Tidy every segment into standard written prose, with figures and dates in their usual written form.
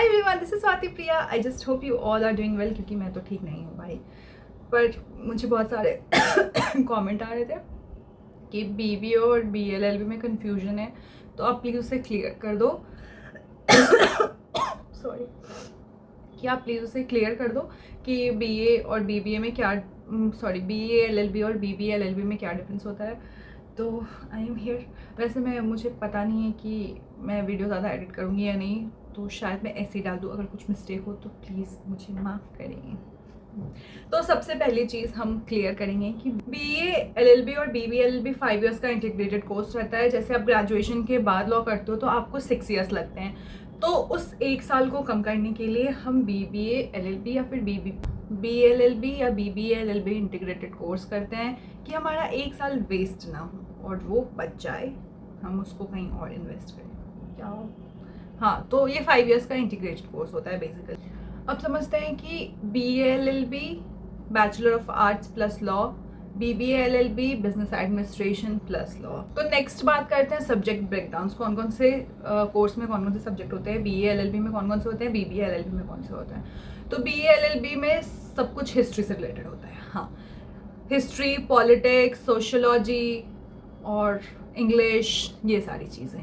Hi everyone, this is Swati Priya. I just hope you all are doing well, क्योंकि मैं तो ठीक नहीं हूँ भाई। पर मुझे बहुत सारे कमेंट आ रहे थे कि बीबीए और बीएलएलबी में कंफ्यूजन है, तो आप प्लीज़ उसे क्लियर कर दो। सॉरी, कि आप प्लीज़ उसे क्लियर कर दो कि बीए और बीबीए में क्या, सॉरी, बीए एलएलबी और बीबीए एलएलबी में क्या डिफरेंस होता है। तो आई एम हियर। वैसे मुझे पता नहीं है कि मैं वीडियो ज़्यादा एडिट करूँगी या नहीं, तो शायद मैं ऐसे ही डाल दूँ। अगर कुछ मिस्टेक हो तो प्लीज़ मुझे माफ़ करें। तो सबसे पहली चीज़ हम क्लियर करेंगे कि बीए एलएलबी और बीबीए एलएलबी 5 इयर्स का इंटीग्रेटेड कोर्स रहता है। जैसे आप ग्रेजुएशन के बाद लॉ करते हो तो आपको 6 इयर्स लगते हैं, तो उस 1 साल को कम करने के लिए हम बीबीए एलएलबी या फिर बीएलएलबी या बीबीए एलएलबी इंटीग्रेटेड कोर्स करते हैं कि हमारा 1 साल वेस्ट ना हो और वो बच जाए, हम उसको कहीं और इन्वेस्ट करें। क्या हो? हाँ, तो ये 5 इयर्स का इंटीग्रेटेड कोर्स होता है बेसिकली। अब समझते हैं कि BLLB bachelor of arts plus law, BBA LLB business administration plus law. तो नेक्स्ट बात करते हैं सब्जेक्ट ब्रेकडाउन्स। कौन कौन से कोर्स में कौन कौन से सब्जेक्ट होते हैं, बीए एलएलबी में कौन कौन से होते हैं, बीबीए एलएलबी में कौन से होते हैं। तो बीए एलएलबी में सब कुछ हिस्ट्री से रिलेटेड होता है। हाँ, हिस्ट्री, पॉलिटिक्स, सोशोलॉजी और इंग्लिश, ये सारी चीज़ें।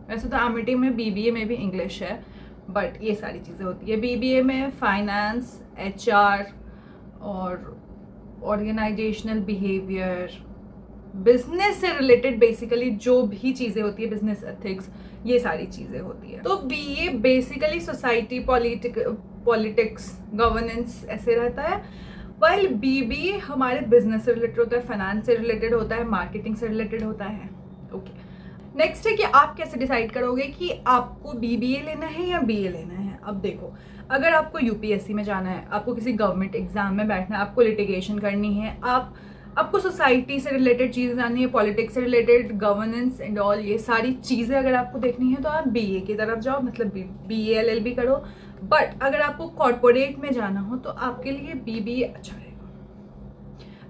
वैसे तो एमिटी में बीबीए में भी इंग्लिश है, बट ये सारी चीज़ें होती है। बीबीए में फाइनेंस, एचआर और ऑर्गेनाइजेशनल बिहेवियर, बिजनेस से रिलेटेड बेसिकली जो भी चीज़ें होती है, बिजनेस एथिक्स, ये सारी चीज़ें होती है। तो BA basically society, politics, governance ऐसे रहता है, वाइल बीबीए हमारे बिजनेस से रिलेटेड होता है, फाइनेंस से रिलेटेड होता है, मार्केटिंग से रिलेटेड होता है। ओके, नेक्स्ट है कि आप कैसे डिसाइड करोगे कि आपको बीबीए लेना है या बीए लेना है। अब देखो, अगर आपको यूपीएससी में जाना है, आपको किसी गवर्नमेंट एग्जाम में बैठना है, आपको लिटिगेशन करनी है, आपको सोसाइटी से रिलेटेड चीज़ें जाननी है, पॉलिटिक्स से रिलेटेड, गवर्नेंस एंड ऑल, ये सारी चीज़ें अगर आपको देखनी है तो आप बीए की तरफ जाओ, मतलब बीए एलएलबी करो। बट अगर आपको कॉर्पोरेट में जाना हो तो आपके लिए बीबीए अच्छा रहेगा।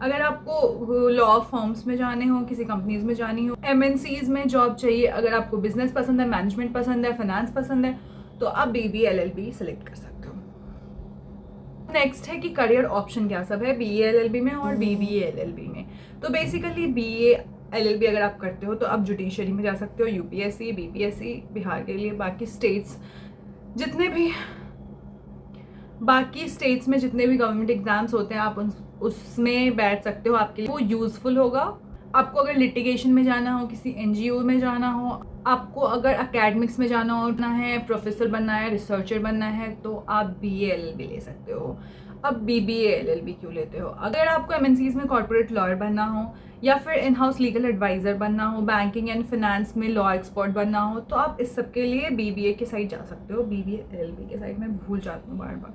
अगर आपको लॉ फर्म्स में जाने हो, किसी कंपनीज में जानी हो, एमएनसीज में जॉब चाहिए, अगर आपको बिजनेस पसंद है, मैनेजमेंट पसंद है, फाइनेंस पसंद है, तो आप बीबीए एलएलबी सेलेक्ट कर सकते हो। नेक्स्ट है कि करियर ऑप्शन क्या सब है बीए एलएलबी में और बीबीए एलएलबी में। तो बेसिकली बीए एलएलबी अगर आप करते हो तो आप जुडिशरी में जा सकते हो, यूपीएससी, बीपीएससी बिहार के लिए, बाकी स्टेट्स में जितने भी गवर्नमेंट एग्जाम्स होते हैं आप उसमें बैठ सकते हो। आपके लिए वो यूजफुल होगा। आपको अगर लिटिगेशन में जाना हो, किसी एनजीओ में जाना हो, आपको अगर एकेडमिक्स में जाना है, प्रोफेसर बनना है, रिसर्चर बनना है, तो आप बीए एलएलबी ले सकते हो। अब बीबीए एलएलबी क्यों लेते हो? अगर आपको एमएनसीज में कॉर्पोरेट लॉयर बनना हो या फिर इन हाउस लीगल एडवाइजर बनना हो, बैंकिंग एंड फाइनेंस में लॉ एक्सपर्ट बनना हो, तो आप इस सब के लिए बीबीए के साइड जा सकते हो। बीबीए एलएलबी के साइड मैं भूल जाती हूँ बार बार,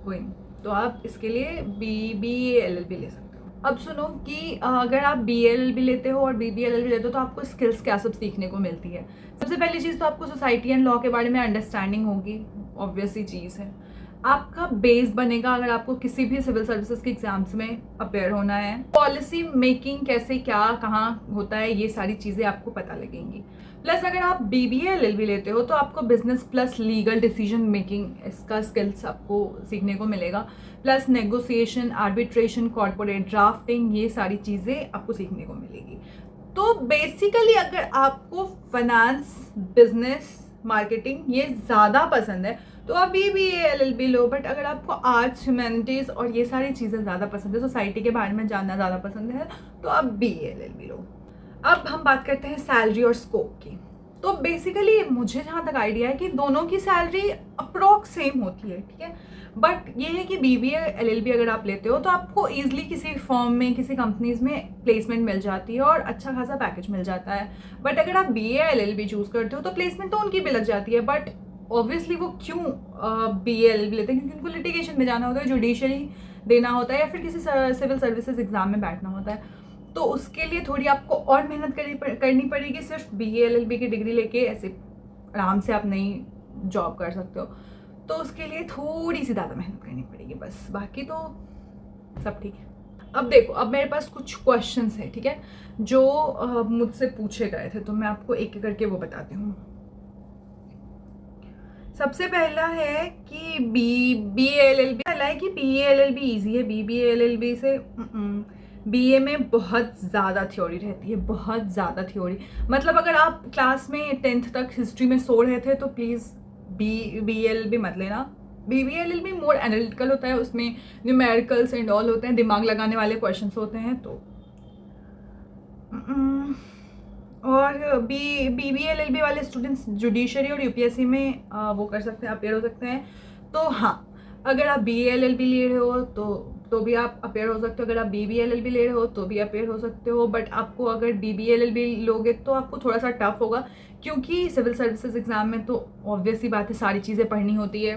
कोई नहीं, तो आप इसके लिए बीबीए एलएलबी ले सकते हो। अब सुनो कि अगर आप बीएलएलबी लेते हो और बीबीए एलएलबी लेते हो तो आपको स्किल्स क्या सब सीखने को मिलती है। सबसे पहली चीज़ तो आपको सोसाइटी एंड लॉ के बारे में अंडरस्टैंडिंग होगी, ऑब्वियस सी चीज़ है। आपका बेस बनेगा अगर आपको किसी भी सिविल सर्विसेज के एग्जाम्स में अपेयर होना है। पॉलिसी मेकिंग कैसे, क्या, कहाँ होता है, ये सारी चीज़ें आपको पता लगेंगी। प्लस अगर आप बीबीए एलएलबी लेते हो तो आपको business plus legal decision making, इसका स्किल्स आपको सीखने को मिलेगा। Plus negotiation, arbitration, corporate drafting, ये सारी चीज़ें आपको सीखने को मिलेगी। तो बेसिकली अगर आपको फाइनेंस, बिजनेस, मार्केटिंग ये ज़्यादा पसंद है तो आप बीबीए एलएलबी लो। बट अगर आपको आर्ट्स, ह्यूमैनिटीज़ और ये सारी चीज़ें ज़्यादा पसंद है, सोसाइटी के बारे में जानना ज़्यादा पसंद है, तो आप बीए एलएलबी लो। अब हम बात करते हैं सैलरी और स्कोप की। तो बेसिकली मुझे जहाँ तक आइडिया है कि दोनों की सैलरी अप्रॉक्स सेम होती है, ठीक है। बट ये है कि बीबीए एलएलबी अगर आप लेते हो तो आपको ईजिली किसी फर्म में, किसी कंपनीज में प्लेसमेंट मिल जाती है और अच्छा खासा पैकेज मिल जाता है। बट अगर आप बीए एलएलबी चूज़ करते हो तो प्लेसमेंट तो उनकी भी लग जाती है, बट ऑब्वियसली वो क्यों बीए एलएलबी लेते हैं? क्योंकि उनको लिटिगेशन में जाना होता है, जुडिशरी देना होता है, या फिर किसी सिविल सर्विसेज एग्जाम में बैठना होता है। तो उसके लिए थोड़ी आपको और मेहनत करनी पड़ेगी। सिर्फ बीए एलएलबी की डिग्री लेके ऐसे आराम से आप नई जॉब कर सकते हो, तो उसके लिए थोड़ी सी ज़्यादा मेहनत करनी पड़ेगी बस, बाकी तो सब ठीक है। अब देखो, अब मेरे पास कुछ क्वेश्चंस हैं, ठीक है, जो मुझसे पूछे गए थे, तो मैं आपको एक एक करके वो बताती हूँ। सबसे पहला है कि BA-LLB पहला है कि BA-LLB ईजी है। BBA-LLB से BA में बहुत ज़्यादा थ्योरी रहती है, बहुत ज़्यादा थ्योरी। मतलब अगर आप क्लास में 10th तक हिस्ट्री में सो रहे थे तो प्लीज़ BA-LLB मत लेना। BBA-LLB मोर एनालिटिकल होता है, उसमें न्यूमेरिकल्स एंड ऑल होते हैं, दिमाग लगाने वाले क्वेश्चंस होते हैं। तो और BBA-LLB वाले स्टूडेंट्स जुडिशरी और UPSC में वो कर सकते हैं, अपेयर हो सकते हैं। तो हाँ, अगर आप BA-LLB ले रहे हो तो भी आप अपेयर हो सकते हो, अगर आप BB-LLB ले रहे हो तो भी अपेयर हो सकते हो। बट आपको अगर BB-LLB लोगे तो आपको थोड़ा सा टफ होगा, क्योंकि सिविल सर्विसेज एग्ज़ाम में तो ऑब्वियसली बात है सारी चीज़ें पढ़नी होती है।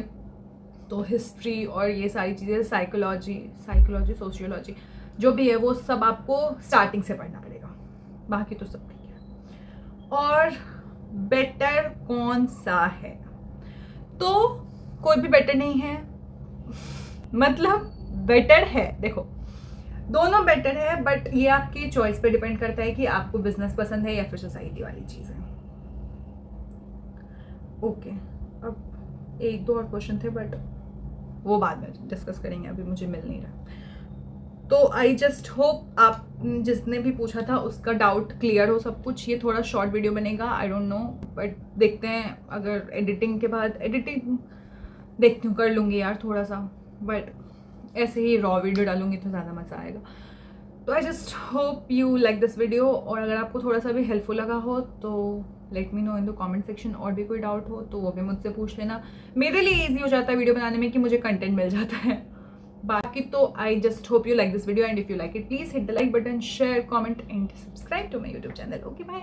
तो हिस्ट्री और ये सारी चीज़ें, साइकोलॉजी सोशियोलॉजी जो भी है वो सब आपको स्टार्टिंग से पढ़ना पड़ेगा, बाकी तो सब ठीक है। और बेटर कौन सा है? तो कोई भी बेटर नहीं है, मतलब बेटर है, देखो दोनों बेटर है, बट ये आपकी चॉइस पे डिपेंड करता है कि आपको बिजनेस पसंद है या फिर सोसाइटी वाली चीज़ है। ओके, अब एक दो और क्वेश्चन थे बट वो बाद में डिस्कस करेंगे, अभी मुझे मिल नहीं रहा। तो आई जस्ट होप आप जिसने भी पूछा था उसका डाउट क्लियर हो सब कुछ। ये थोड़ा शॉर्ट वीडियो बनेगा, आई डोंट नो, बट देखते हैं। अगर एडिटिंग के बाद एडिटिंग देखती हूँ, कर लूँगी यार थोड़ा सा, बट ऐसे ही रॉ वीडियो डालूंगी तो ज़्यादा मज़ा आएगा। तो I just hope you like this video. और अगर आपको थोड़ा सा भी हेल्पफुल लगा हो तो let me know in the comment section. और भी कोई डाउट हो तो वो भी मुझसे पूछ लेना, मेरे लिए ईजी हो जाता है वीडियो बनाने में कि मुझे कंटेंट मिल जाता है। बाकी तो I just hope you like this video, and if you like it please hit the like button, share, comment and subscribe to my YouTube channel. Okay bye.